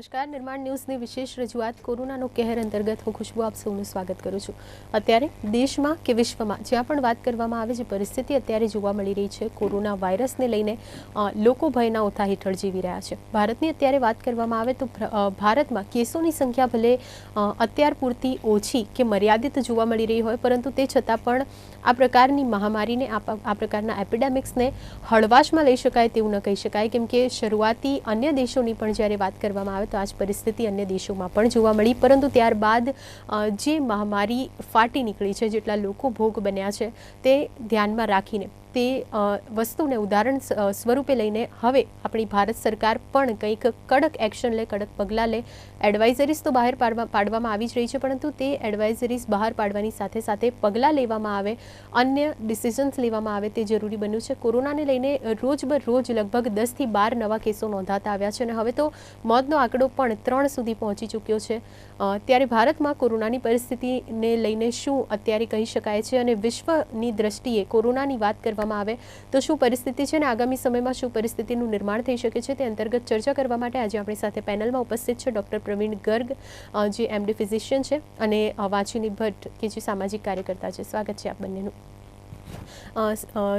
નમસ્કાર નિર્માણ ન્યૂઝની વિશેષ રજૂઆત કોરોનાનો કહેર અંતર્ગત હું ખુશ્બુ આપ સૌનું સ્વાગત કરું છું। અત્યારે દેશમાં કે વિશ્વમાં જ્યાં પણ વાત કરવામાં આવે જે પરિસ્થિતિ અત્યારે જોવા મળી રહી છે કોરોના વાયરસને લઈને લોકો ભયના ઓથા હેઠળ જીવી રહ્યા છે। ભારતની અત્યારે વાત કરવામાં આવે તો ભારતમાં કેસોની સંખ્યા ભલે અત્યાર પૂરતી ઓછી કે મર્યાદિત જોવા મળી રહી હોય પરંતુ તે છતાં પણ આ પ્રકારની મહામારીને આ પ્રકારના એપિડેમિક્સને હળવાશમાં લઈ શકાય તેવું ન કહી શકાય કેમ કે શરૂઆતી અન્ય દેશોની પણ જ્યારે વાત કરવામાં આવે તો આ જ પરિસ્થિતિ અન્ય દેશોમાં પણ જોવા મળી પરંતુ ત્યારબાદ જે મહામારી ફાટી નીકળી છે જેટલા લોકો ભોગ બન્યા છે તે ધ્યાનમાં રાખીને તે વસ્તુને ઉદાહરણ સ્વરૂપે લઈને હવે આપણી ભારત સરકાર પણ કંઈક કડક એક્શન લે કડક પગલાં લે। એડવાઇઝરીઝ તો બહાર પાડવામાં આવી જ રહી છે પરંતુ તે એડવાઇઝરીઝ બહાર પાડવાની સાથે સાથે પગલાં લેવામાં આવે અન્ય ડિસિઝન્સ લેવામાં આવે તે જરૂરી બન્યું છે। કોરોનાને લઈને રોજ લગભગ 10થી 12 નવા કેસો નોંધાતા આવ્યા છે અને હવે તો મોતનો આંકડો પણ 3 સુધી પહોંચી ચૂક્યો છે। ત્યારે ભારતમાં કોરોનાની પરિસ્થિતિને લઈને શું અત્યારે કહી શકાય છે અને વિશ્વની દ્રષ્ટિએ કોરોનાની વાત કરવામાં આવે તો શું પરિસ્થિતિ છે અને આગામી સમયમાં શું પરિસ્થિતિનું નિર્માણ થઈ શકે છે તે અંતર્ગત ચર્ચા કરવા માટે આજે આપણી સાથે પેનલમાં ઉપસ્થિત છે ડૉક્ટર પ્રવીણ ગર્ગ જે એમડી ફિઝિશિયન છે અને વાંચિની ભટ્ટ કે જે સામાજિક કાર્યકર્તા છે। સ્વાગત છે આપ બંનેનું।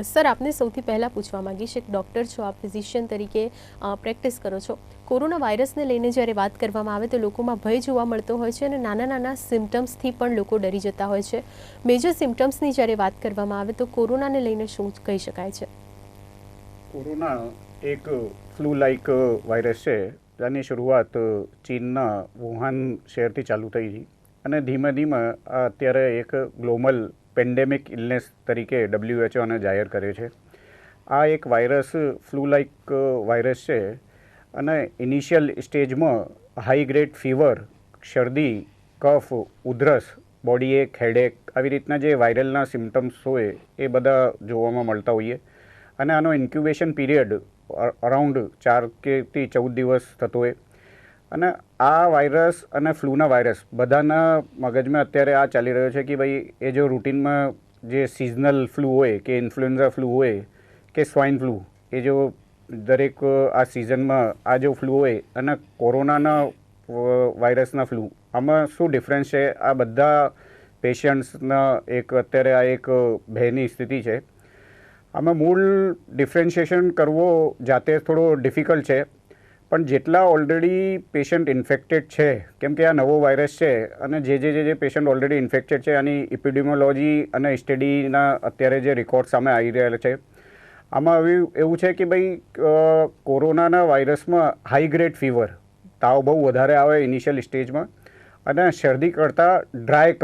સર આપને સૌથી પહેલાં પૂછવા માંગીશ એક ડૉક્ટર છો આપ ફિઝિશિયન તરીકે પ્રેક્ટિસ કરો છો કોરોના વાયરસને લઈને જ્યારે વાત કરવામાં આવે તો લોકોમાં ભય જોવા મળતો હોય છે અને નાના સિમ્ટમ્સથી પણ લોકો ડરી જતા હોય છે। મેજર સિમ્ટમ્સની જ્યારે વાત કરવામાં આવે તો કોરોનાને લઈને શું કહી શકાય છે? કોરોના એક ફ્લૂ લાઇક વાયરસ છે જેની શરૂઆત ચીનના વુહાન શહેરથી ચાલુ થઈ હતી અને ધીમે ધીમે અત્યારે એક ગ્લોબલ પેન્ડેમિક ઇલનેસ તરીકે WHO જાહેર કર્યો છે। આ એક વાયરસ ફ્લૂ લાઇક વાયરસ છે અને ઇનિશિયલ સ્ટેજમાં હાઈ ગ્રેડ ફીવર, શરદી, કફ, ઉધરસ, બોડી એક, હેડેક આવી રીતના જે વાયરલના સિમ્ટમ્સ હોય એ બધા જોવામાં મળતા હોઈએ અને આનો ઇન્ક્યુબેશન પીરિયડ અરાઉન્ડ 4 થી 14 દિવસ થતો હોય અને આ વાયરસ અને ફ્લૂના વાયરસ બધાના મગજમાં અત્યારે આ ચાલી રહ્યો છે કે ભાઈ એ જો રૂટીનમાં જે સિઝનલ ફ્લૂ હોય કે ઇન્ફ્લુએન્ઝા ફ્લૂ હોય કે સ્વાઇન ફ્લૂ એ જો દરેક આ સિઝનમાં આ જો ફ્લૂ હોય અને કોરોનાના વાયરસના ફ્લૂ આમાં શું ડિફરન્સ છે આ બધા પેશન્ટ્સના એક અત્યારે આ એક ભયની સ્થિતિ છે। આમાં મૂળ ડિફરન્શિએશન કરવો જાતે થોડો ડિફિકલ્ટ છે પણ જેટલા ઓલરેડી પેશન્ટ ઇન્ફેક્ટેડ છે કેમ કે આ નવો વાયરસ છે અને જે પેશન્ટ ઓલરેડી ઇન્ફેક્ટેડ છે આની ઇપિડેમિયોલોજી અને સ્ટડીના અત્યારે જે રેકોર્ડ સામે આવી રહ્યા છે આમાં એવું છે કે ભાઈ કોરોનાના વાયરસમાં હાઈ ગ્રેડ ફીવર તાવ બહુ વધારે આવે ઇનિશિયલ સ્ટેજમાં અને શરદી કરતાં ડ્રાય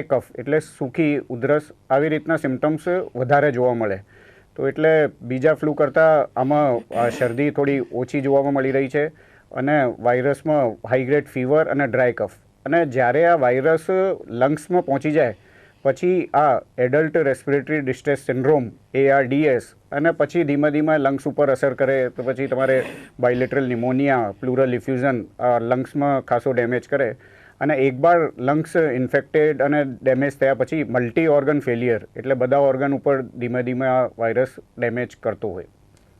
કફ એટલે સૂકી ઉધરસ આવી રીતના સિમ્ટમ્સ વધારે જોવા મળે તો એટલે બીજા ફ્લૂ કરતાં આમાં શરદી થોડી ઓછી જોવામાં મળી રહી છે અને વાયરસમાં હાઈ ગ્રેડ ફીવર અને ડ્રાય કફ અને જ્યારે આ વાયરસ લંગ્સમાં પહોંચી જાય પછી આ adult respiratory distress syndrome ARDS અને પછી ધીમે ધીમે લંગ્સ ઉપર અસર કરે તો પછી તમારે બાયલેટરલ ન્યુમોનિયા, પ્લુરલ ઇફ્યુઝન લંગ્સમાં ખાસો ડેમેજ કરે અને એકવાર લંગ્સ ઇન્ફેક્ટેડ અને ડેમેજ થયા પછી મલ્ટી ઓર્ગન ફેલિયર એટલે બધા ઓર્ગન ઉપર ધીમે ધીમે આ વાયરસ ડેમેજ કરતો હોય।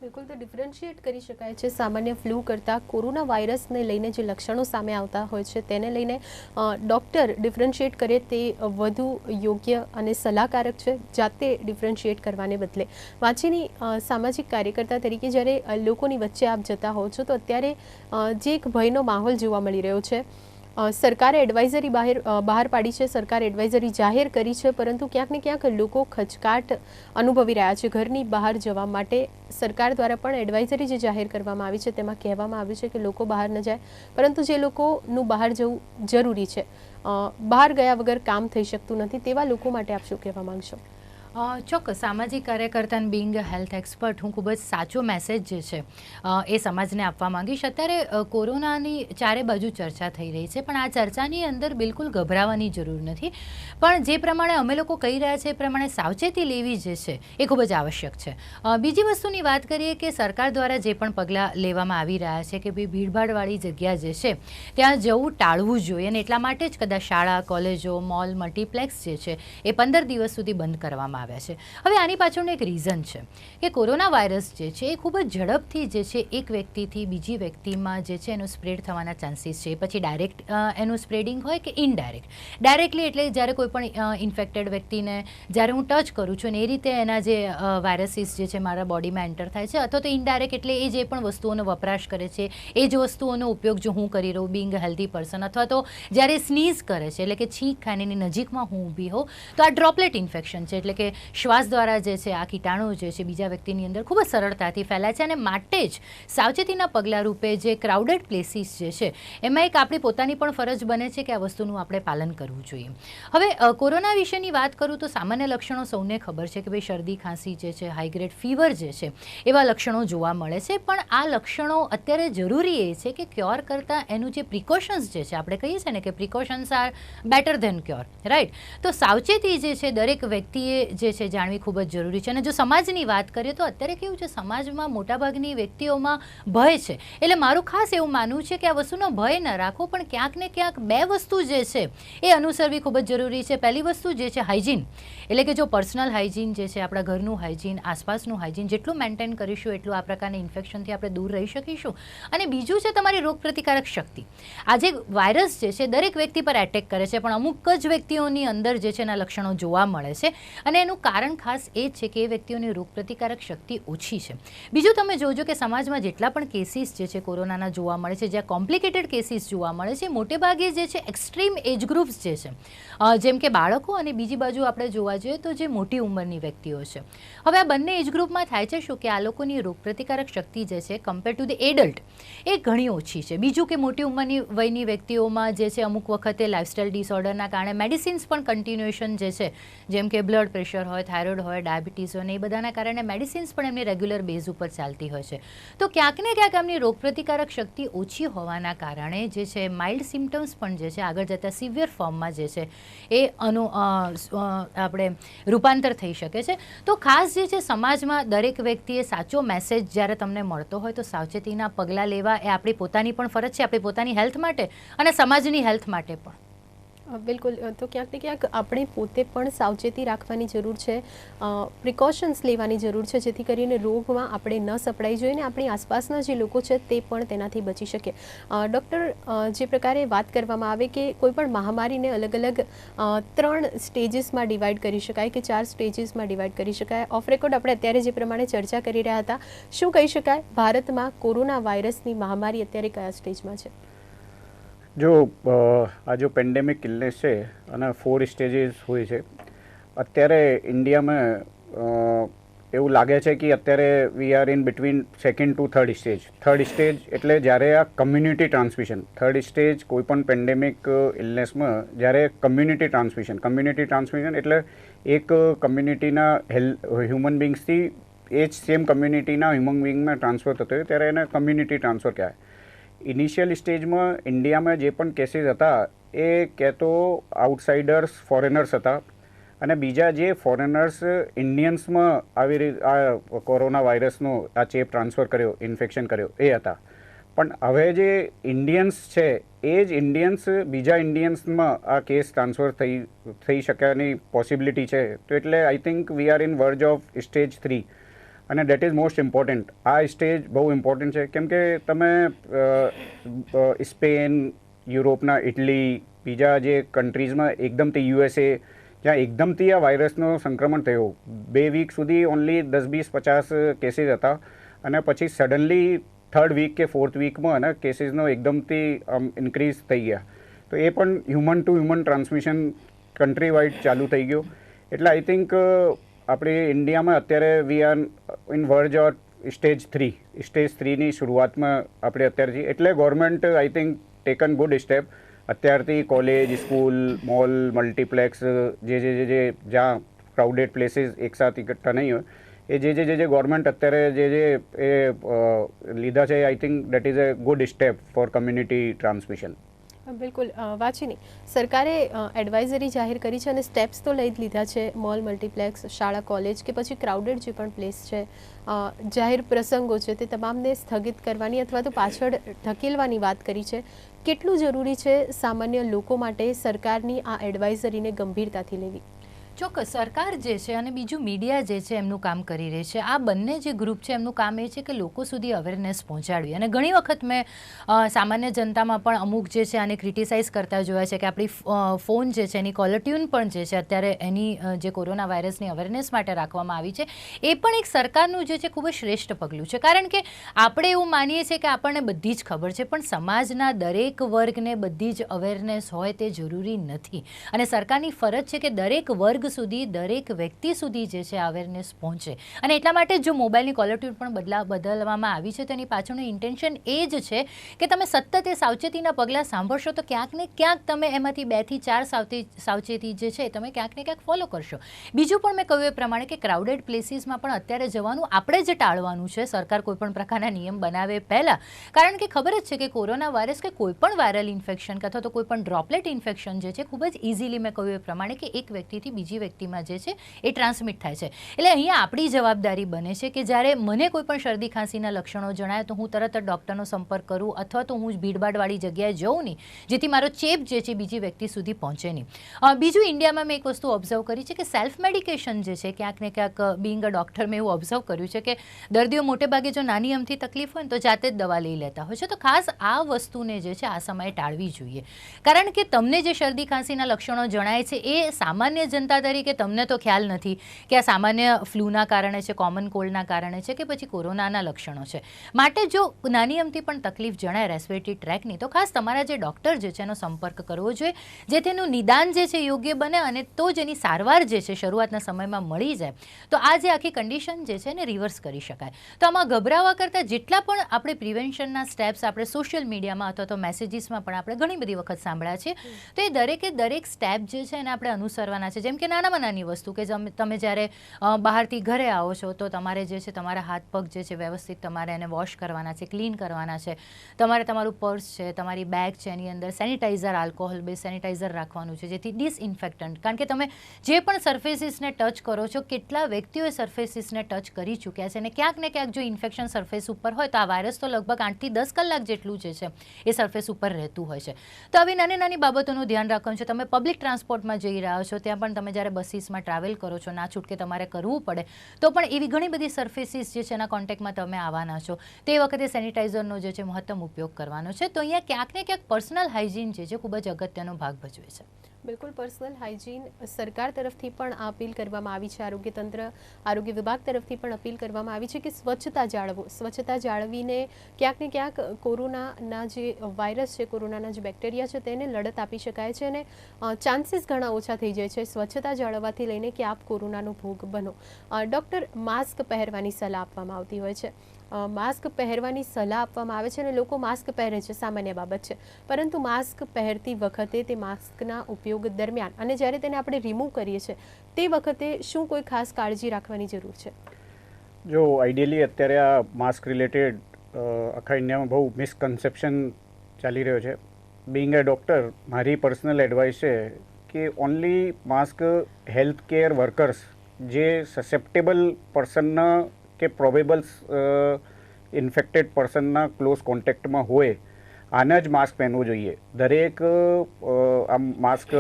બિલકુલ તો ડિફરન્શિએટ કરી શકાય છે સામાન્ય ફ્લૂ કરતાં કોરોના વાયરસને લઈને જે લક્ષણો સામે આવતા હોય છે તેને લઈને ડૉક્ટર ડિફરન્શિએટ કરે તે વધુ યોગ્ય અને સલાહકારક છે જાતે ડિફરન્શિએટ કરવાને બદલે। વાંચીની સામાજિક કાર્યકર્તા તરીકે જ્યારે લોકોની વચ્ચે આપ જતા હો છો તો અત્યારે જે એક ભયનો માહોલ જોવા મળી રહ્યો છે સરકારે એડવાઇઝરી બહાર પાડી છે સરકારે એડવાઇઝરી જાહેર કરી છે પરંતુ ક્યાંક ને ક્યાંક લોકો ખચકાટ અનુભવી રહ્યા છે ઘરની બહાર જવા માટે સરકાર દ્વારા પણ એડવાઇઝરી જે જાહેર કરવામાં આવી છે તેમાં કહેવામાં આવ્યું છે કે લોકો બહાર ન જાય પરંતુ જે લોકોનું બહાર જવું જરૂરી છે બહાર ગયા વગર કામ થઈ શકતું નથી તેવા લોકો માટે આપ શું કહેવા માંગશો? ચોક્કસ સામાજિક કાર્યકર્તા બિંગ હેલ્થ એક્સપર્ટ હું ખૂબ જ સાચો મેસેજ જે છે એ સમાજને આપવા માંગીશ। અત્યારે કોરોનાની ચારે બાજુ ચર્ચા થઈ રહી છે પણ આ ચર્ચાની અંદર બિલકુલ ગભરાવાની જરૂર નથી પણ જે પ્રમાણે અમે લોકો કહી રહ્યા છે એ પ્રમાણે સાવચેતી લેવી જે છે એ ખૂબ જ આવશ્યક છે। બીજી વસ્તુની વાત કરીએ કે સરકાર દ્વારા જે પણ પગલાં લેવામાં આવી રહ્યા છે કે ભાઈ ભીડભાડવાળી જગ્યા જે છે ત્યાં જવું ટાળવું જોઈએ અને એટલા માટે જ કદાચ શાળા, કોલેજો, મોલ, મલ્ટીપ્લેક્સ જે છે એ 15 દિવસ સુધી બંધ કરવામાં આપવામાં આવ્યા છે. હવે આની પાછળનું એક રીઝન છે કે કોરોના વાયરસ જે છે એ ખૂબ જ ઝડપથી જે છે એક વ્યક્તિથી બીજી વ્યક્તિમાં જે છે એનું સ્પ્રેડ થવાના ચાન્સીસ છે. પછી ડાયરેક્ટ એનું સ્પ્રેડિંગ હોય કે ઇનડાયરેક્ટ. ડાયરેક્ટલી એટલે જ્યારે કોઈ પણ ઇન્ફેક્ટેડ વ્યક્તિને જ્યારે હું ટચ કરું છું અને એ રીતે એના જે વાયરસીસ જે છે મારા બોડીમાં એન્ટર થાય છે, અથવા તો ઇનડાયરેક્ટ એટલે એ જે પણ વસ્તુઓનો વપરાશ કરે છે એ જ વસ્તુઓનો ઉપયોગ જો હું કરી રહું બિંગ હેલ્ધી પર્સન, અથવા તો જ્યારે સ્નીઝ કરે છે એટલે કે છીંક ખાઈને એની નજીકમાં હું ઊભી હોઉં તો આ ડ્રોપલેટ ઇન્ફેક્શન છે, એટલે કે શ્વાસ દ્વારા જે છે આ કીટાણુ જે છે બીજા વ્યક્તિની અંદર ખૂબ જ સરળતાથી ફેલાય છે. અને માટે જ સાવચેતીના પગલાં રૂપે જે ક્રાઉડેડ પ્લેસીસ જે છે એમાં એક આપણી પોતાની પણ ફરજ બને છે કે આ વસ્તુનું આપણે પાલન કરવું જોઈએ. હવે કોરોના વિશેની વાત કરું તો સામાન્ય લક્ષણો સૌને ખબર છે કે ભાઈ શરદી ખાંસી જે છે, હાઈ ગ્રેડ ફીવર જે છે એવા લક્ષણો જોવા મળે છે. પણ આ લક્ષણો અત્યારે જરૂરી એ છે કે ક્યોર કરતાં એનું જે પ્રિકોશન્સ જે છે, આપણે કહીએ છીએ ને કે precautions are better than cure, right? તો સાવચેતી જે છે દરેક વ્યક્તિએ જે છે જાણવી ખૂબ જ જરૂરી છે. અને જો સમાજની વાત કરીએ તો અત્યારે કેવું છે, સમાજમાં મોટાભાગની વ્યક્તિઓમાં ભય છે. એટલે મારું ખાસ એવું માનવું છે કે આ વસ્તુનો ભય ન રાખો, પણ ક્યાંક ને ક્યાંક બે વસ્તુ જે છે એ અનુસરવી ખૂબ જ જરૂરી છે. પહેલી વસ્તુ જે છે હાઇજીન, એટલે કે જો પર્સનલ હાઇજીન જે છે, આપણા ઘરનું હાઇજીન, આસપાસનું હાઇજીન જેટલું મેન્ટેન કરીશું એટલું આ પ્રકારની ઇન્ફેક્શનથી આપણે દૂર રહી શકીશું. અને બીજું છે તમારી રોગપ્રતિકારક શક્તિ. આજે વાયરસ જે છે દરેક વ્યક્તિ પર એટેક કરે છે, પણ અમુક જ વ્યક્તિઓની અંદર જે છે એના લક્ષણો જોવા મળે છે. અને એનું કારણ ખાસ એ જ છે કે એ વ્યક્તિઓની રોગપ્રતિકારક શક્તિ ઓછી છે. બીજું તમે જોજો કે સમાજમાં જેટલા પણ કેસીસ જે છે કોરોનાના જોવા મળે છે, જ્યાં કોમ્પ્લિકેટેડ કેસીસ જોવા મળે છે, મોટે ભાગે જે છે એક્સ્ટ્રીમ એજ ગ્રુપ્સ જે છે, જેમ કે બાળકો, અને બીજી બાજુ આપણે જોવા જોઈએ તો જે મોટી ઉંમરની વ્યક્તિઓ છે. હવે આ બંને એજ ગ્રુપમાં થાય છે શું કે આ લોકોની રોગપ્રતિકારક શક્તિ જે છે કમ્પેર ટુ ધ એડલ્ટ એ ઘણી ઓછી છે. બીજું કે મોટી ઉંમરની વયની વ્યક્તિઓમાં જે છે અમુક વખતે લાઇફસ્ટાઇલ ડિસઓર્ડરના કારણે મેડિસિન્સ પણ કન્ટિન્યુએશન જે છે, જેમ કે બ્લડ પ્રેશર હોય, થાઇરોઇડ હોય, ડાયાબિટીસ હોય, ને એ બધાના કારણે મેડિસિન્સ પણ એમની રેગ્યુલર બેઝ ઉપર ચાલતી હોય છે. તો ક્યાંક ને ક્યાંક એમની રોગપ્રતિકારક શક્તિ ઓછી હોવાના કારણે જે છે માઇલ્ડ સિમ્ટમ્સ પણ જે છે આગળ જતાં સિવિયર ફોર્મમાં જે છે એ આપણે રૂપાંતર થઈ શકે છે. તો ખાસ જે છે સમાજમાં દરેક વ્યક્તિએ સાચો મેસેજ જ્યારે તમને મળતો હોય તો સાવચેતીના પગલાં લેવા એ આપણી પોતાની પણ ફરજ છે, આપણી પોતાની હેલ્થ માટે અને સમાજની હેલ્થ માટે પણ. બિલકુલ. તો ક્યાંક ને ક્યાંક આપણે પોતે પણ સાવચેતી રાખવાની જરૂર છે, પ્રિકોશન્સ લેવાની જરૂર છે, જેથી કરીને રોગમાં આપણે ન સપડાઈ જોઈએ ને આપણી આસપાસના જે લોકો છે તે પણ તેનાથી બચી શકે. ડૉક્ટર, જે પ્રકારે વાત કરવામાં આવે કે કોઈ પણ મહામારીને અલગ અલગ 3 સ્ટેજીસમાં ડિવાઈડ કરી શકાય કે 4 સ્ટેજીસમાં ડિવાઈડ કરી શકાય. ઓફ રેકોર્ડ આપણે અત્યારે જે પ્રમાણે ચર્ચા કરી રહ્યા હતા, શું કહી શકાય ભારતમાં કોરોના વાયરસની મહામારી અત્યારે કયા સ્ટેજમાં છે? જો આ જો પેન્ડેમિક ઇલનેસ છે અને 4 સ્ટેજીસ હોય છે. અત્યારે ઇન્ડિયામાં એવું લાગે છે કે અત્યારે we are in between second to third stage. Third stage એટલે જ્યારે આ કમ્યુનિટી ટ્રાન્સમિશન, થર્ડ સ્ટેજ કોઈપણ પેન્ડેમિક ઇલનેસમાં જ્યારે કમ્યુનિટી ટ્રાન્સમિશન એટલે એક કમ્યુનિટીના હ્યુમન બિંગ્સથી એ જ સેમ કમ્યુનિટીના હ્યુમન બિંગમાં ટ્રાન્સફર થતો હોય ત્યારે એને કમ્યુનિટી ટ્રાન્સફર કહેવાય. ઇનિશિયલ સ્ટેજમાં ઇન્ડિયામાં જે પણ કેસીસ હતા એ કહેતો આઉટસાઇડર્સ, ફોરેનર્સ હતા, અને બીજા જે ફોરેનર્સ ઇન્ડિયન્સમાં આવી રીતે આ કોરોના વાયરસનો આ ચેપ ટ્રાન્સફર કર્યો, ઇન્ફેક્શન કર્યો એ હતા. પણ હવે જે ઇન્ડિયન્સ છે એ જ ઇન્ડિયન્સ બીજા ઇન્ડિયન્સમાં આ કેસ ટ્રાન્સફર થઈ શકવાની પોસિબિલિટી છે. તો એટલે I think we are in verge of stage 3 અને દેટ ઇઝ મોસ્ટ ઇમ્પોર્ટન્ટ. આ સ્ટેજ બહુ ઇમ્પોર્ટન્ટ છે કેમ કે તમે સ્પેન, યુરોપના ઇટલી, બીજા જે કન્ટ્રીઝમાં એકદમથી USA, જ્યાં એકદમથી આ વાયરસનો સંક્રમણ થયો, 2 વીક સુધી ઓનલી 10, 20, 50 કેસીસ હતા, અને પછી સડનલી 3rd વીક કે 4th વીકમાં અને કેસીસનો એકદમથી ઇન્ક્રીઝ થઈ ગયા. તો એ પણ human to human transmission country wide ચાલુ થઈ ગયો. એટલે આઈ થિંક આપણે ઇન્ડિયામાં અત્યારે we are in verge of stage 3. Stage 3ની શરૂઆતમાં આપણે અત્યારે છીએ. એટલે government I think taken good step. અત્યારથી કોલેજ, સ્કૂલ, મોલ, મલ્ટીપ્લેક્સ, જે જ્યાં ક્રાઉડેડ પ્લેસીસ એકસાથ ઇકઠ્ઠા નહીં હોય, એ જે ગવર્મેન્ટ અત્યારે જે એ લીધા છે, I think that is a good step for community transmission. બિલકુલ. વાંચીની સરકારે એડવાઇઝરી જાહેર કરી છે અને સ્ટેપ્સ તો લઈ જ લીધા છે. મોલ, મલ્ટીપ્લેક્સ, શાળા, કોલેજ કે પછી ક્રાઉડેડ જે પણ પ્લેસ છે, જાહેર પ્રસંગો છે, તે તમામને સ્થગિત કરવાની અથવા તો પાછળ ધકેલવાની વાત કરી છે. કેટલું જરૂરી છે સામાન્ય લોકો માટે સરકારની આ એડવાઇઝરીને ગંભીરતાથી લેવી? ચોક્કસ સરકાર જે છે અને બીજું મીડિયા જે છે એમનું કામ કરી રહી છે. આ બંને જે ગ્રુપ છે એમનું કામ એ છે કે લોકો સુધી અવેરનેસ પહોંચાડવી. અને ઘણી વખત મેં સામાન્ય જનતામાં પણ અમુક જે છે આને ક્રિટિસાઇઝ કરતા જોયા છે કે આપણી ફોન જે છે એની કોલર ટ્યુન પણ જે છે અત્યારે એની જે કોરોના વાયરસની અવેરનેસ માટે રાખવામાં આવી છે એ પણ એક સરકારનું જે છે ખૂબ જ શ્રેષ્ઠ પગલું છે. કારણ કે આપણે એવું માનીએ છીએ કે આપણને બધી જ ખબર છે, પણ સમાજના દરેક વર્ગને બધી જ અવેરનેસ હોય તે જરૂરી નથી. અને સરકારની ફરજ છે કે દરેક વર્ગ સુધી, દરેક વ્યક્તિ સુધી જે છે અવેરનેસ પહોંચે. અને એટલા માટે જો મોબાઈલની કોલર ટ્યુન પણ બદલવામાં આવી છે તો એની પાછળનું ઇન્ટેન્શન એ જ છે કે તમે સતત એ સાવચેતીના પગલાં સાંભળશો તો ક્યાંક ને ક્યાંક તમે એમાંથી 2 થી 4 સાવચેતી જે છે તમે ક્યાંક ને ક્યાંક ફોલો કરશો. બીજું પણ મેં કહ્યું એ પ્રમાણે કે ક્રાઉડેડ પ્લેસીસમાં પણ અત્યારે જવાનું આપણે જ ટાળવાનું છે, સરકાર કોઈપણ પ્રકારના નિયમ બનાવે પહેલાં. કારણ કે ખબર જ છે કે કોરોના વાયરસ કે કોઈપણ વાયરલ ઇન્ફેક્શન અથવા તો કોઈપણ ડ્રોપલેટ ઇન્ફેક્શન જે છે ખૂબ જ ઇઝીલી મેં કહ્યું એ પ્રમાણે કે એક વ્યક્તિથી બીજી વ્યક્તિમાં જે છે એ ટ્રાન્સમિટ થાય છે. એટલે અહીંયા આપણી જવાબદારી બને છે કે જ્યારે મને કોઈ પણ શરદી ખાંસીના લક્ષણો જણાય તો હું તરત જ ડૉક્ટરનો સંપર્ક કરું અથવા તો હું ભીડભાડવાળી જગ્યાએ જઉં નહીં, જેથી મારો ચેપ જે છે બીજી વ્યક્તિ સુધી પહોંચે નહીં. બીજું ઇન્ડિયામાં મેં એક વસ્તુ ઓબ્ઝર્વ કરી છે કે સેલ્ફ મેડિકેશન જે છે ક્યાંક ને ક્યાંક બિંગ અ ડૉક્ટર મેં એવું ઓબ્ઝર્વ કર્યું છે કે દર્દીઓ મોટે ભાગે જો નાની અમથી તકલીફ હોય ને તો જાતે જ દવા લઈ લેતા હોય છે. તો ખાસ આ વસ્તુને જે છે આ સમયે ટાળવી જોઈએ. કારણ કે તમને જે શરદી ખાંસીના લક્ષણો જણાય છે એ સામાન્ય જનતા તરીકે તમને તો ખ્યાલ નથી કે આ સામાન્ય ફ્લૂના કારણે છે, કોમન કોલ્ડના કારણે છે કે પછી કોરોનાના લક્ષણો છે. માટે જો નાની અમથી પણ તકલીફ જણાય રેસ્પિરેટરી ટ્રેકની તો ખાસ તમારા જે ડૉક્ટર જે છે એનો સંપર્ક કરવો જોઈએ, જેથી એનું નિદાન જે છે યોગ્ય બને અને તો જ એની સારવાર જે છે શરૂઆતના સમયમાં મળી જાય તો આ જે આખી કન્ડિશન જે છે એને રિવર્સ કરી શકાય. તો આમાં ગભરાવા કરતાં જેટલા પણ આપણે પ્રિવેન્શનના સ્ટેપ્સ આપણે સોશિયલ મીડિયામાં અથવા તો મેસેજીસમાં પણ આપણે ઘણી બધી વખત સાંભળ્યા છે, તો એ દરેક સ્ટેપ જે છે એને આપણે અનુસરવાના છે. જેમ કે નાનામાં નાની વસ્તુ કે તમે જ્યારે બહારથી ઘરે આવો છો તો તમારે જે છે તમારા હાથ પગ જે છે વ્યવસ્થિત તમારે એને વોશ કરવાના છે, ક્લીન કરવાના છે. તમારે તમારું પર્સ છે, તમારી બેગ છે, એની અંદર સેનિટાઈઝર, આલ્કોહોલ બેઝ સેનિટાઈઝર રાખવાનું છે, જેથી ડિસઇન્ફેક્ટન્ટ. કારણ કે તમે જે પણ સરફેસીસને ટચ કરો છો, કેટલા વ્યક્તિઓએ સરફેસીસને ટચ કરી ચૂક્યા છે અને ક્યાંક ને ક્યાંક જો ઇન્ફેક્શન સરફેસ ઉપર હોય તો આ વાયરસ તો લગભગ 8 થી 10 કલાક જેટલું જે છે એ સરફેસ ઉપર રહેતું હોય છે. તો આવી નાની નાની બાબતોનું ધ્યાન રાખવાનું છે. તમે પબ્લિક ટ્રાન્સપોર્ટમાં જઈ રહ્યા છો ત્યાં પણ તમે જ્યારે બસીસમાં ટ્રાવેલ કરો છો, ના છૂટકે તમારે કરવું પડે તો પણ એવી ઘણી બધી સરફેસીસ જે છે એના કોન્ટેક્ટમાં તમે આવવાના છો, તે વખતે સેનિટાઈઝરનો જે છે મહત્તમ ઉપયોગ કરવાનો છે. તો અહીંયા ક્યાંક ને ક્યાંક પર્સનલ હાઇજીન જે છે ખૂબ જ અગત્યનો ભાગ ભજવે છે. બિલકુલ, પર્સનલ હાઇજીન સરકાર તરફથી પણ આ અપીલ કરવામાં આવી છે, આરોગ્ય તંત્ર, આરોગ્ય વિભાગ તરફથી પણ અપીલ કરવામાં આવી છે કે સ્વચ્છતા જાળવો. સ્વચ્છતા જાળવીને ક્યાંક ને ક્યાંક કોરોનાના જે વાયરસ છે, કોરોનાના જે બેક્ટેરિયા છે તેને લડત આપી શકાય છે અને ચાન્સીસ ઘણા ઓછા થઈ જાય છે સ્વચ્છતા જાળવવાથી લઈને કે આપ કોરોનાનો ભોગ બનો. ડૉક્ટર, માસ્ક પહેરવાની સલાહ આપવામાં આવતી હોય છે. માસ્ક પહેરવાની સલાહ આપવામાં આવે છે અને લોકો માસ્ક પહેરે છે, સામાન્ય બાબત છે. પરંતુ માસ્ક પહેરતી વખતે તે માસ્કના ઉપયોગ દરમિયાન અને જ્યારે તેને આપણે રિમૂવ કરીએ છીએ તે વખતે શું કોઈ ખાસ કાળજી રાખવાની જરૂર છે? જો આઈડિયલી અત્યારે આ માસ્ક રિલેટેડ આખા ઇન્ડિયામાં બહુ મિસકન્સેપ્શન ચાલી રહ્યો છે. બિંગ અ ડૉક્ટર, મારી પર્સનલ એડવાઇસ છે કે only mask health care workers જે સસેપ્ટેબલ પર્સનના કે પ્રોબેબલ ઇન્ફેક્ટેડ પર્સનના ક્લોઝ કોન્ટેક્ટમાં હોય આને જ માસ્ક પહેરવું જોઈએ. દરેક આ માસ્ક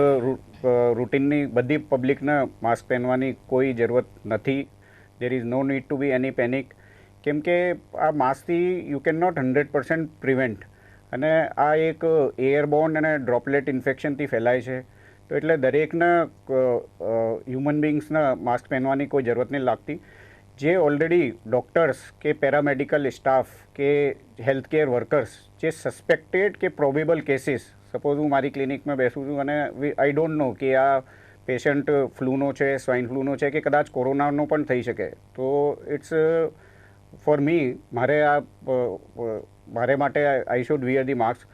રૂટીનની બધી પબ્લિકને માસ્ક પહેરવાની કોઈ જરૂરત નથી. There is no need to be any panic. કેમ કે આ માસ્કથી યુ કેન નોટ 100% પ્રિવેન્ટ અને આ એક એરબોર્ન અને ડ્રોપલેટ ઇન્ફેક્શનથી ફેલાય છે. તો એટલે દરેકને હ્યુમન બિંગ્સને માસ્ક પહેરવાની કોઈ જરૂરત નહીં લાગતી. જે ઓલરેડી ડૉક્ટર્સ કે પેરામેડિકલ સ્ટાફ કે હેલ્થકેર વર્કર્સ જે સસ્પેક્ટેડ કે પ્રોબેબલ કેસીસ, સપોઝ હું મારી ક્લિનિકમાં બેસું છું અને આઈ ડોન્ટ નો કે આ પેશન્ટ ફ્લૂનો છે, સ્વાઇન ફ્લૂનો છે કે કદાચ કોરોનાનો પણ થઈ શકે, તો ઇટ્સ ફોર મી મારે માટે I should wear the mask.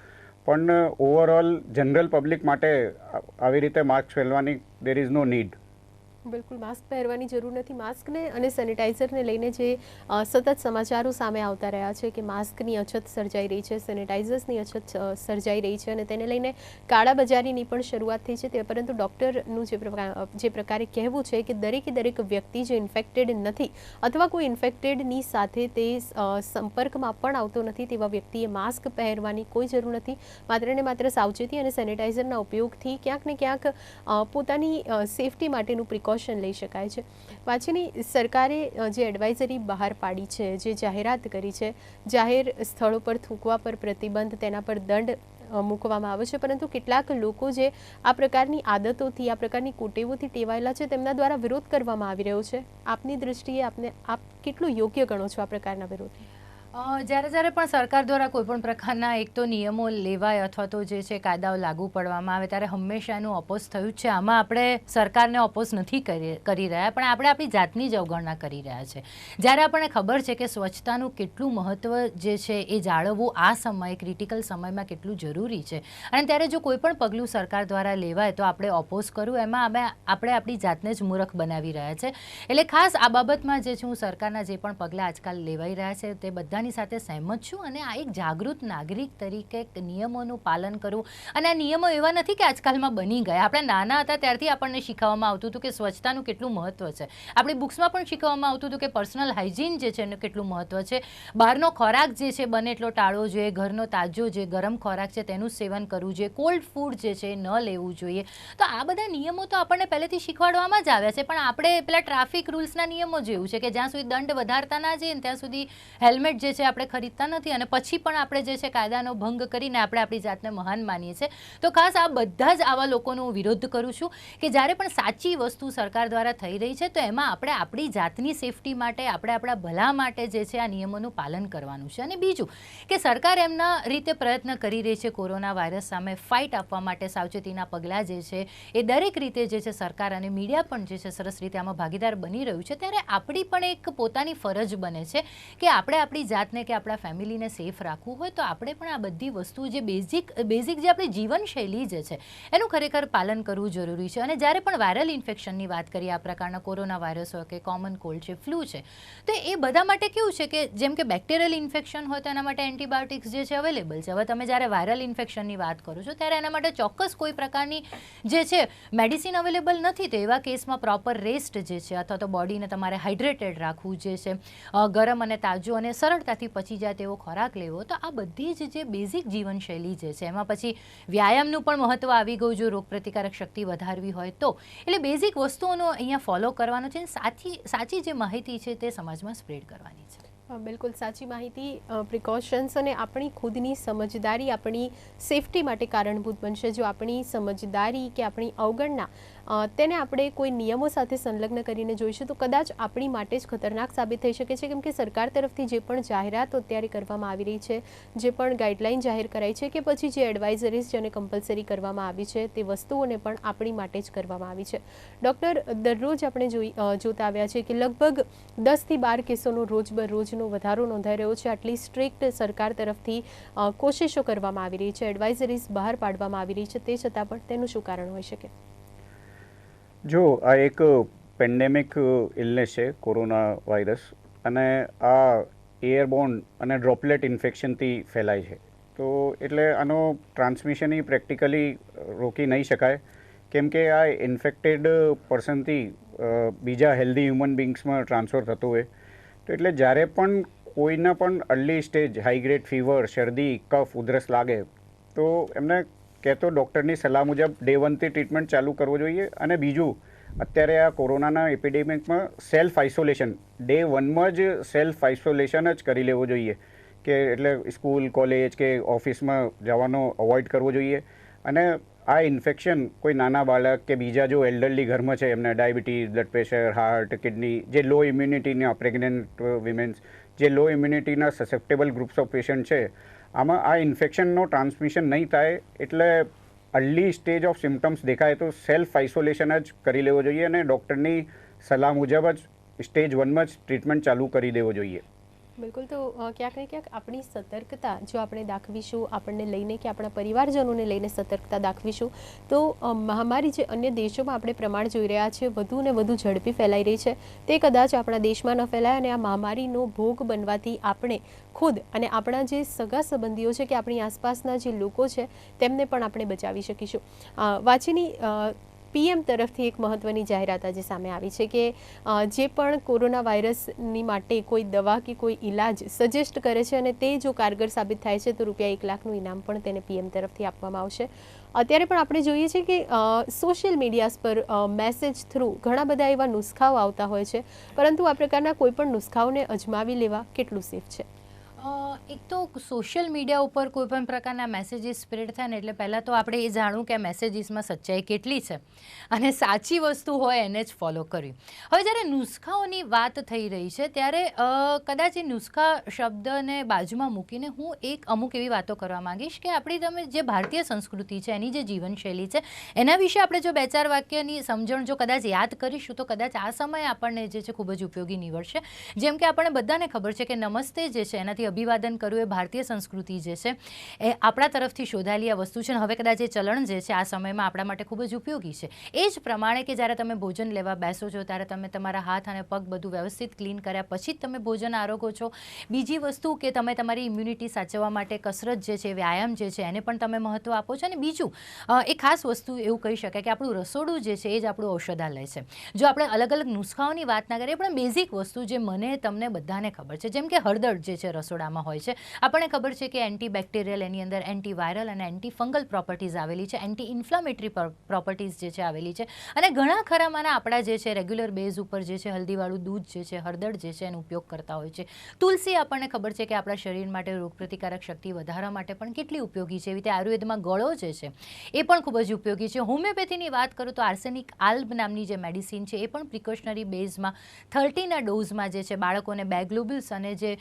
પણ ઓવરઓલ જનરલ પબ્લિક માટે આવી રીતે માસ્ક પહેરવાની દેર ઇઝ નો નીડ. બિલકુલ માસ્ક પહેરવાની જરૂર નથી. માસ્કને અને સેનિટાઈઝરને લઈને જે સતત સમાચારો સામે આવતા રહ્યા છે કે માસ્કની અછત સર્જાઈ રહી છે, સેનિટાઈઝર્સની અછત સર્જાઈ રહી છે અને તેને લઈને કાળાબજારીની પણ શરૂઆત થઈ છે. પરંતુ ડૉક્ટરનું જે પ્રકારે કહેવું છે કે દરેક વ્યક્તિ જે ઇન્ફેક્ટેડ નથી અથવા કોઈ ઇન્ફેક્ટેડની સાથે તે સંપર્કમાં પણ આવતો નથી તેવા વ્યક્તિએ માસ્ક પહેરવાની કોઈ જરૂર નથી. માત્ર ને માત્ર સાવચેતી અને સેનિટાઈઝરના ઉપયોગથી ક્યાંક ને ક્યાંક પોતાની સેફટી માટેનું પ્રિકોશન લઈ શકાય છે. પાછળની સરકારે જે એડવાઇઝરી બહાર પાડી છે, જે જાહેરાત કરી છે, જાહેર સ્થળો પર થૂંકવા પર પ્રતિબંધ, તેના પર દંડ મૂકવામાં આવે છે, પરંતુ કેટલાક લોકો જે આ પ્રકારની આદતોથી, આ પ્રકારની કુટેવોથી ટેવાયેલા છે, તેમના દ્વારા વિરોધ કરવામાં આવી રહ્યો છે. આપની દૃષ્ટિએ આપ કેટલું યોગ્ય ગણો છો આ પ્રકારના વિરોધ? જ્યારે પણ સરકાર દ્વારા કોઈપણ પ્રકારના એક તો નિયમો લેવાય અથવા તો જે છે કાયદાઓ લાગુ પડવામાં આવે ત્યારે હંમેશા એનું ઓપોઝ થયું છે. આમાં આપણે સરકારને ઓપોઝ નથી કરી રહ્યા, પણ આપણે આપણી જાતની જ અવગણના કરી રહ્યા છે. જ્યારે આપણને ખબર છે કે સ્વચ્છતાનું કેટલું મહત્ત્વ જે છે એ જાળવવું આ સમયે, ક્રિટિકલ સમયમાં કેટલું જરૂરી છે, અને ત્યારે જો કોઈ પણ પગલું સરકાર દ્વારા લેવાય તો આપણે ઓપોઝ કરવું, એમાં આપણે આપણી જાતને જ મૂર્ખ બનાવી રહ્યા છે. એટલે ખાસ આ બાબતમાં જે છે હું સરકારના જે પણ પગલાં આજકાલ લેવાઈ રહ્યા છે તે બધાની સાથે સહેમત છું, અને આ એક જાગૃત નાગરિક તરીકે નિયમોનું પાલન કરવું. અને આ નિયમો એવા નથી કે આજકાલમાં બની ગયા. આપણે નાના હતા ત્યારથી આપણને શીખવવામાં આવતું હતું કે સ્વચ્છતાનું કેટલું મહત્ત્વ છે. આપણી બુક્સમાં પણ શીખવવામાં આવતું હતું કે પર્સનલ હાઇજીન જે છે એનું કેટલું મહત્ત્વ છે. બહારનો ખોરાક જે છે બને એટલો ટાળવો જોઈએ, ઘરનો તાજો જે ગરમ ખોરાક છે તેનું સેવન કરવું જોઈએ, કોલ્ડ ફૂડ જે છે ન લેવું જોઈએ. તો આ બધા નિયમો તો આપણને પહેલેથી શીખવાડવામાં જ આવ્યા છે, પણ આપણે પેલા ટ્રાફિક રૂલ્સના નિયમો જેવું છે કે જ્યાં સુધી દંડ વધારતા ના જઈએ ત્યાં સુધી હેલ્મેટ જે છે આપણે ખરીદતા નથી, અને પછી પણ આપણે જે છે કાયદાનો ભંગ કરીને આપણે આપણી જાતને મહાન માનીએ છીએ. તો ખાસ આ બધા જ આવા લોકોનો હું વિરોધ કરું છું કે જ્યારે પણ સાચી વસ્તુ સરકાર દ્વારા થઈ રહી છે તો એમાં આપણે આપણી જાતની સેફટી માટે, આપણે આપણા ભલા માટે જે છે આ નિયમોનું પાલન કરવાનું છે. અને બીજું કે સરકાર એમના રીતે પ્રયત્ન કરી રહી છે કોરોના વાયરસ સામે ફાઇટ આપવા માટે. સાવચેતીના પગલાં જે છે એ દરેક રીતે જે છે સરકાર અને મીડિયા પણ જે છે સરસ રીતે આમાં ભાગીદાર બની રહ્યું છે. ત્યારે આપણી પણ એક પોતાની ફરજ બને છે કે આપણે આપણી જાતને કે આપણા ફેમિલીને સેફ રાખવું હોય તો આપણે પણ આ બધી વસ્તુ જે બેઝિક જે આપણી જીવનશૈલી જે છે એનું ખરેખર પાલન કરવું જરૂરી છે. અને જ્યારે પણ વાયરલ ઇન્ફેક્શનની વાત કરીએ, આ પ્રકારના કોરોના વાયરસ હોય કે કોમન કોલ્ડ છે, ફ્લૂ છે, તો એ બધા માટે કેવું છે કે જેમ કે બેક્ટેરિયલ ઇન્ફેક્શન હોય તો એના માટે એન્ટીબાયોટિક્સ જે છે અવેલેબલ છે. હવે તમે જ્યારે વાયરલ ઇન્ફેક્શનની વાત કરો છો ત્યારે એના માટે ચોક્કસ કોઈ પ્રકારની જે છે મેડિસિન અવેલેબલ નથી. તો એવા કેસમાં પ્રોપર રેસ્ટ જે છે અથવા તો બોડીને તમારે હાઇડ્રેટેડ રાખવું જે છે, ગરમ અને તાજું અને સરળતાથી પચી જાય તેવો ખોરાક લેવો. તો આ બધી જ જે બેઝિક જીવનશૈલી જે છે એમાં પછી વ્યાયામનું પણ મહત્ત્વ આવી ગયું જો રોગપ્રતિકારક શક્તિ વધારવી હોય તો. એટલે બેઝિક વસ્તુઓનો અહીંયા ફોલો કરવાનો છે. સાચી જે માહિતી છે તે સમાજમાં સ્પ્રેડ કરવાની છે. બિલકુલ સાચી માહિતી, પ્રિકોશન્સ અને આપણી ખુદની સમજદારી આપણી સેફટી માટે કારણભૂત બનશે. જો આપણી સમજદારી કે આપણી અવગણના તેને આપણે કોઈ નિયમો સાથે સંલગ્ન કરીને જોઈશું તો કદાચ આપણી માટે જ ખતરનાક સાબિત થઈ શકે છે. કેમ કે સરકાર તરફથી જે પણ જાહેરાતો અત્યારે કરવામાં આવી રહી છે, જે પણ ગાઈડલાઇન જાહેર કરાઈ છે કે પછી જે એડવાઇઝરીઝ જેને કમ્પલસરી કરવામાં આવી છે તે વસ્તુઓને પણ આપણી માટે જ કરવામાં આવી છે. ડૉક્ટર, દરરોજ આપણે જોતા આવ્યા છે કે લગભગ 10થી 12 કેસોનો રોજબરોજનો વધારો નોંધાઈ રહ્યો છે. આટલી સ્ટ્રિક્ટ સરકાર તરફથી કોશિશો કરવામાં આવી રહી છે, એડવાઇઝરીઝ બહાર પાડવામાં આવી રહી છે, તે છતાં પણ તેનું શું કારણ હોઈ શકે? જો આ એક પેન્ડેમિક ઇલનેસ છે કોરોના વાયરસ, અને આ એરબોર્ન અને ડ્રોપલેટ ઇન્ફેક્શનથી ફેલાય છે. તો એટલે આનો ટ્રાન્સમિશન પ્રેક્ટિકલી રોકી નહીં શકાય, કેમ કે આ ઇન્ફેક્ટેડ પર્સનથી બીજા હેલ્ધી હ્યુમન બિંગ્સમાં ટ્રાન્સફર થતું હોય. તો એટલે જ્યારે પણ કોઈને પણ early stage high grade fever, શરદી, કફ, ઉધરસ લાગે તો એમને કહેતો ડૉક્ટરની સલાહ મુજબ ડે 1થી ટ્રીટમેન્ટ ચાલુ કરવો જોઈએ. અને બીજું, અત્યારે આ કોરોનાના એપિડેમિકમાં સેલ્ફ આઇસોલેશન ડે 1માં જ સેલ્ફ આઇસોલેશન જ કરી લેવો જોઈએ, કે એટલે સ્કૂલ, કોલેજ કે ઓફિસમાં જવાનો અવોઇડ કરવો જોઈએ. અને આ ઇન્ફેક્શન કોઈ નાના બાળક કે બીજા જો એલ્ડરલી ઘરમાં છે, એમને diabetes, blood pressure, heart, kidney, જે લો ઇમ્યુનિટીના પ્રેગ્નન્ટ વિમેન્સ, જે લો ઇમ્યુનિટીના સસેપ્ટેબલ ગ્રુપ્સ ઓફ પેશન્ટ છે, આમાં આ ઇન્ફેક્શનનો ટ્રાન્સમિશન નહીં થાય. એટલે અર્લી સ્ટેજ ઓફ સિમ્ટમ્સ દેખાય તો સેલ્ફ આઇસોલેશન જ કરી લેવો જોઈએ અને ડૉક્ટરની સલાહ મુજબ જ સ્ટેજ 1માં જ ટ્રીટમેન્ટ ચાલુ કરી દેવો જોઈએ. બિલકુલ. તો ક્યાંક ને ક્યાંક આપણી સતર્કતા જો આપણે દાખવીશું, આપણને લઈને કે આપણા પરિવારજનોને લઈને સતર્કતા દાખવીશું, તો મહામારી જે અન્ય દેશોમાં આપણે પ્રમાણ જોઈ રહ્યા છે વધુ ને વધુ ઝડપી ફેલાઈ રહી છે, તે કદાચ આપણા દેશમાં ન ફેલાય અને આ મહામારીનો ભોગ બનવાથી આપણે ખુદ અને આપણા જે સગા સંબંધીઓ છે કે આપણી આસપાસના જે લોકો છે તેમને પણ આપણે બચાવી શકીશું. વાંચીની પીએમ તરફથી એક મહત્ત્વની જાહેરાત આજે સામે આવી છે કે જે પણ કોરોના વાયરસની માટે કોઈ દવા કે કોઈ ઇલાજ સજેસ્ટ કરે છે અને તે જો કારગર સાબિત થાય છે તો ₹1 લાખનું ઇનામ પણ તેને પીએમ તરફથી આપવામાં આવશે. અત્યારે પણ આપણે જોઈએ છીએ કે સોશિયલ મીડિયાસ પર મેસેજ થ્રુ ઘણા બધા એવા નુસ્ખાઓ આવતા હોય છે, પરંતુ આ પ્રકારના કોઈ પણ નુસ્ખાઓને અજમાવી લેવા કેટલું સેફ છે? એક તો સોશિયલ મીડિયા ઉપર કોઈ પણ પ્રકારના મેસેજીસ સ્પ્રેડ થાય ને એટલે પહેલાં તો આપણે એ જાણવું કે મેસેજીસમાં સચ્ચાઈ કેટલી છે અને સાચી વસ્તુ હોય એને જ ફોલો કરવી. હવે જ્યારે નુસ્ખાઓની વાત થઈ રહી છે ત્યારે કદાચ એ નુસ્ખા શબ્દને બાજુમાં મૂકીને હું અમુક એવી વાતો કરવા માંગીશ કે આપણી તમે જે ભારતીય સંસ્કૃતિ છે, એની જે જીવનશૈલી છે, એના વિશે આપણે જો 2-4 વાક્યની સમજણ જો કદાચ યાદ કરીશું તો કદાચ આ સમયે આપણને જે છે ખૂબ જ ઉપયોગી નીવડશે. જેમ કે આપણને બધાને ખબર છે કે નમસ્તે જે છે એનાથી અભિવાદન કરવું એ ભારતીય સંસ્કૃતિ જે છે એ આપણા તરફથી શોધાયેલી આ વસ્તુ છે અને હવે કદાચ એ ચલણ જે છે આ સમયમાં આપણા માટે ખૂબ જ ઉપયોગી છે. એ જ પ્રમાણે કે જ્યારે તમે ભોજન લેવા બેસો છો ત્યારે તમે તમારા હાથ અને પગ બધું વ્યવસ્થિત ક્લીન કર્યા પછી જ તમે ભોજન આરોગો છો. બીજી વસ્તુ કે તમે તમારી ઇમ્યુનિટી સાચવવા માટે કસરત જે છે, વ્યાયામ જે છે એને પણ તમે મહત્ત્વ આપો છો. અને બીજું એ ખાસ વસ્તુ એવું કહી શકાય કે આપણું રસોડું જે છે એ જ આપણું ઔષધાલય છે. જો આપણે અલગ અલગ નુસ્ખાઓની વાત ના કરીએ પણ બેઝિક વસ્તુ જે મને તમને બધાને ખબર છે, જેમ કે હળદર જે છે રસોડામાં હોય છે, આપણને ખબર છે કે એન્ટીબેક્ટેરિયલ, એની અંદર એન્ટીવાયરલ અને એન્ટીફંગલ પ્રોપર્ટીઝ આવેલી છે, એન્ટી ઇન્ફ્લામેટરી પ્રોપર્ટીઝ જે છે આવેલી છે અને ઘણા ખરામાંના આપણા જે છે રેગ્યુલર બેઝ ઉપર જે છે હલ્દીવાળું દૂધ જે છે, હળદર જે છે એનો ઉપયોગ કરતા હોય છે. તુલસી આપણને ખબર છે કે આપણા શરીર માટે રોગપ્રતિકારક શક્તિ વધારવા માટે પણ કેટલી ઉપયોગી છે. એવી રીતે આયુર્વેદમાં ગળો જે છે એ પણ ખૂબ જ ઉપયોગી છે. હોમિયોપેથીની વાત કરું તો આર્સેનિક આલ્બ નામની જે મેડિસિન છે એ પણ પ્રિકોશનરી બેઝમાં 30ના ડોઝમાં જે છે બાળકોને 2 ગ્લોબ્યુલ્સ અને જે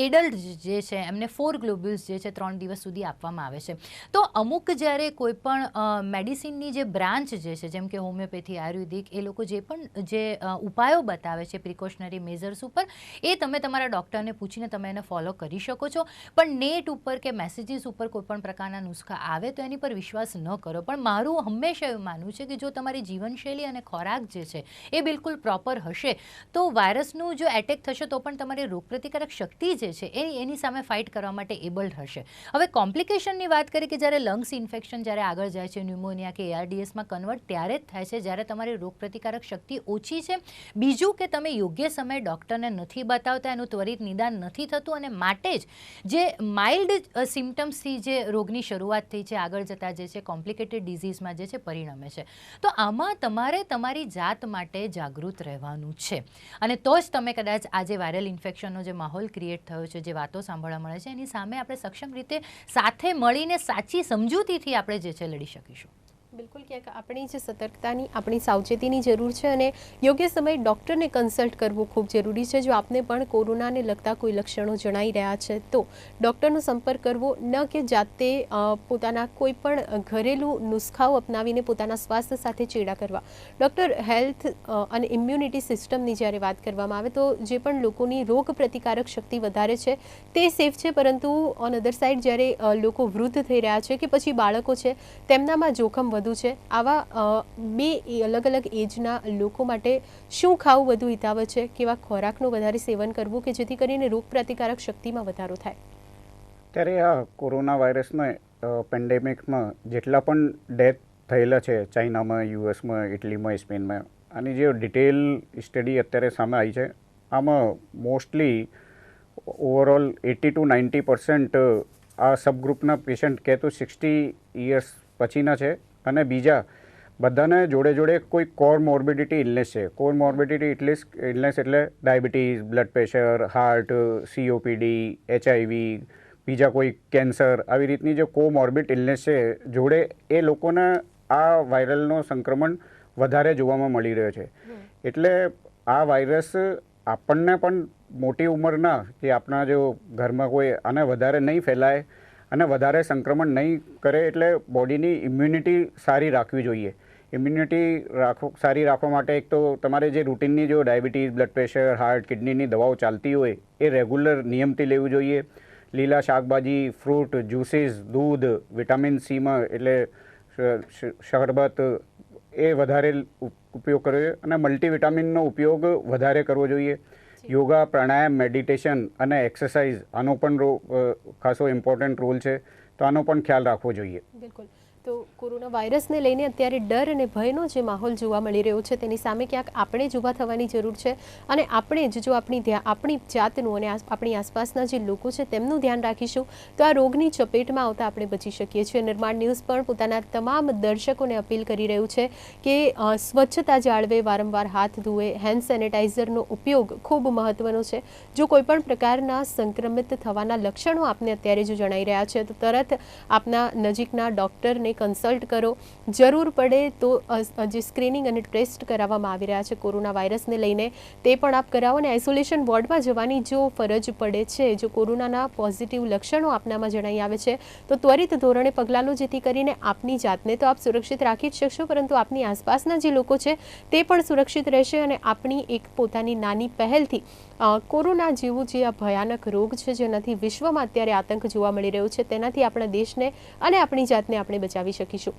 એડલ્ટ જે છે એમને 4 ગ્લોબ્યુલ્સ જે છે 3 દિવસ સુધી આપવામાં આવે છે. તો અમુક જ્યારે કોઈ પણ મેડિસિનની જે બ્રાન્ચ જે છે, જેમ કે હોમિયોપેથી, આયુર્વેદિક, એ લોકો જે પણ જે ઉપાયો બતાવે છે પ્રિકોશનરી મેઝર્સ ઉપર, એ તમે તમારા ડૉક્ટરને પૂછીને તમે એને ફોલો કરી શકો છો. પણ નેટ ઉપર કે મેસેજીસ ઉપર કોઈ પણ પ્રકારના નુસ્ખા આવે તો એની પર વિશ્વાસ ન કરો. પણ મારું હંમેશા એવું માનવું છે કે જો તમારી જીવનશૈલી અને ખોરાક જે છે એ બિલકુલ પ્રોપર હશે તો વાયરસનું જો એટેક થશે તો પણ તમારી રોગપ્રતિકારક શક્તિ જે છે એની સામે ફાઇટ કરવા માટે એબલ્ડ હશે. હવે કોમ્પ્લિકેશનની વાત કરીએ કે જ્યારે લંગ્સ ઇન્ફેક્શન જ્યારે આગળ જાય છે, ન્યુમોનિયા કે ARDSમાં કન્વર્ટ ત્યારે જ થાય છે જ્યારે તમારી રોગપ્રતિકારક શક્તિ ઓછી છે. બીજું કે તમે યોગ્ય સમયે ડૉક્ટરને નથી બતાવતા, એનું ત્વરિત નિદાન નથી થતું અને માટે જ જે માઇલ્ડ સિમ્ટમ્સથી જે રોગની શરૂઆત થઈ છે આગળ જતાં જે છે કોમ્પ્લિકેટેડ ડિઝીઝમાં જે છે પરિણમે છે. તો આમાં તમારે તમારી જાત માટે જાગૃત રહેવાનું છે અને તો જ તમે કદાચ આજે વાયરલ ઇન્ફેક્શનનો જે માહોલ ક્રિએટ થયો છે, જે વાતો સાંભળવા મળે છે, એની સામે આપણે સક્ષમ રીતે સાથે મળીને સાચી સમજૂતીથી આપણે જે છે લડી શકીશું. બિલકુલ. ક્યાંક આપણી જે સતર્કતાની, આપણી સાવચેતીની જરૂર છે અને યોગ્ય સમયે ડૉક્ટરને કન્સલ્ટ કરવું ખૂબ જરૂરી છે. જો આપને પણ કોરોનાને લગતા કોઈ લક્ષણો જણાઈ રહ્યા છે તો ડૉક્ટરનો સંપર્ક કરવો, ન કે જાતે પોતાના કોઈ પણ ઘરેલું નુસ્ખાઓ અપનાવીને પોતાના સ્વાસ્થ્ય સાથે ચેડા કરવા. ડૉક્ટર, હેલ્થ અને ઇમ્યુનિટી સિસ્ટમની જ્યારે વાત કરવામાં આવે તો જે પણ લોકોની રોગ પ્રતિકારક શક્તિ વધારે છે તે સેફ છે, પરંતુ ઓન અધર સાઇડ જ્યારે લોકો વૃદ્ધ થઈ રહ્યા છે કે પછી બાળકો છે તેમનામાં જોખમ વધુ છે. આવા બે અલગ અલગ એજના લોકો માટે શું ખાવું વધુ હિતાવહ છે? કેવા ખોરાકનું વધારે સેવન કરવું કે જેથી કરીને રોગ પ્રતિકારક શક્તિમાં વધારો થાય? ત્યારે આ કોરોના વાયરસમાં પેન્ડેમિકમાં જેટલા પણ ડેથ થયેલા છે ચાઇનામાં, યુએસમાં, ઇટલીમાં, સ્પેનમાં, આની જે ડિટેલ સ્ટડી અત્યારે સામે આવી છે, આમાં મોસ્ટલી ઓવરઓલ 80 to 90% આ સબગ્રુપના પેશન્ટ કહે તો 60 યર્સ પછીના છે અને બીજા બધાને જોડે જોડે કોઈ કોરમોર્બિડિટી ઇલનેસ છે. કોરમોર્બિડિટી ઇલનેસ એટલે diabetes, blood pressure, heart, COPD, HIV, બીજા કોઈ કેન્સર, આવી રીતની જે કોમોર્બિડ ઇલનેસ છે જોડે એ લોકોને આ વાયરલનો સંક્રમણ વધારે જોવામાં મળી રહ્યો છે. એટલે આ વાયરસ આપણને પણ મોટી ઉંમરના કે આપણા જો ઘરમાં કોઈ આને વધારે નહીં ફેલાય અને વધારે સંક્રમણ નહીં કરે એટલે બોડીની ઇમ્યુનિટી સારી રાખવી જોઈએ. ઇમ્યુનિટી સારી રાખવા માટે એક તો તમારે જે રૂટીનની જો ડાયાબિટીસ, બ્લડ પ્રેશર, હાર્ટ, કિડનીની દવાઓ ચાલતી હોય એ રેગ્યુલર નિયમથી લેવું જોઈએ. લીલા શાકભાજી, ફ્રૂટ, જ્યુસીસ, દૂધ, વિટામિન સીમાં એટલે શરબત એ વધારે ઉપયોગ કરવો જોઈએ અને મલ્ટીવિટામિનનો ઉપયોગ વધારે કરવો જોઈએ. યોગા, પ્રાણાયામ, મેડિટેશન અને એક્સરસાઇઝ આનો પણ ખાસો ઇમ્પોર્ટન્ટ રોલ છે, તો આનો પણ ખ્યાલ રાખવો જોઈએ. બિલકુલ. તો કોરોના વાયરસને લઈને અત્યારે ડર અને ભયનો જે માહોલ જોવા મળી રહ્યો છે તેની સામે ક્યાંક આપણે જ ઊભા થવાની જરૂર છે અને આપણે જ જો આપણી જાતનું અને આપણી આસપાસના જે લોકો છે તેમનું ધ્યાન રાખીશું તો આ રોગની ચપેટમાં આવતા આપણે બચી શકીએ છીએ. નિર્માણ ન્યૂઝ પણ પોતાના તમામ દર્શકોને અપીલ કરી રહ્યું છે કે સ્વચ્છતા જાળવે, વારંવાર હાથ ધોવે, હેન્ડ સેનિટાઈઝરનો ઉપયોગ ખૂબ મહત્વનો છે. જો કોઈપણ પ્રકારના સંક્રમિત થવાના લક્ષણો આપને અત્યારે જો જણાઈ રહ્યા છે તો તરત આપના નજીકના ડૉક્ટરને કન્સલ્ટ કરો. જરૂર પડે તો જે સ્ક્રીનિંગ અને ટેસ્ટ કરાવવામાં આવી રહ્યા છે કોરોના વાયરસને લઈને તે પણ આપ કરાવો અને આઇસોલેશન વોર્ડમાં જવાની જો ફરજ પડે છે, જો કોરોનાના પોઝિટિવ લક્ષણો આપનામાં જણાઈ આવે છે તો ત્વરિત ધોરણે પગલાં લો, જેથી કરીને આપની જાતને તો આપ સુરક્ષિત રાખી જ શકશો પરંતુ આપની આસપાસના જે લોકો છે તે પણ સુરક્ષિત રહેશે અને આપણી એક પોતાની નાની પહેલથી કોરોના જેવું જે આ ભયાનક રોગ છે જેનાથી વિશ્વમાં અત્યારે આતંક જોવા મળી રહ્યો છે તેનાથી આપણા દેશને અને આપણી જાતને આપણે બચાવી શકીશું.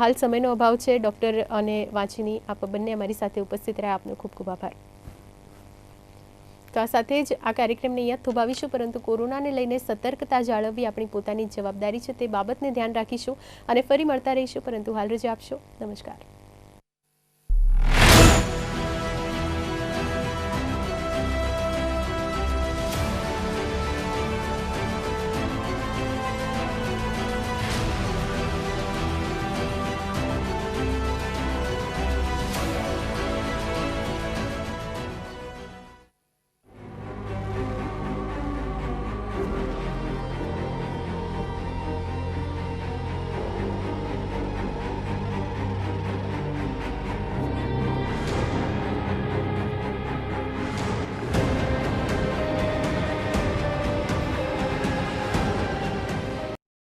હાલ સમયનો અભાવ છે. ડૉક્ટર અને વાંચીની આપ બંને અમારી સાથે ઉપસ્થિત રહ્યા, આપનો ખૂબ ખૂબ આભાર. તો આ સાથે જ આ કાર્યક્રમને અહીંયા થોભાવીશું, પરંતુ કોરોનાને લઈને સતર્કતા જાળવવી આપણી પોતાની જવાબદારી છે તે બાબતને ધ્યાન રાખીશું અને ફરી મળતા રહીશું, પરંતુ હાલ રજા આપશો. નમસ્કાર.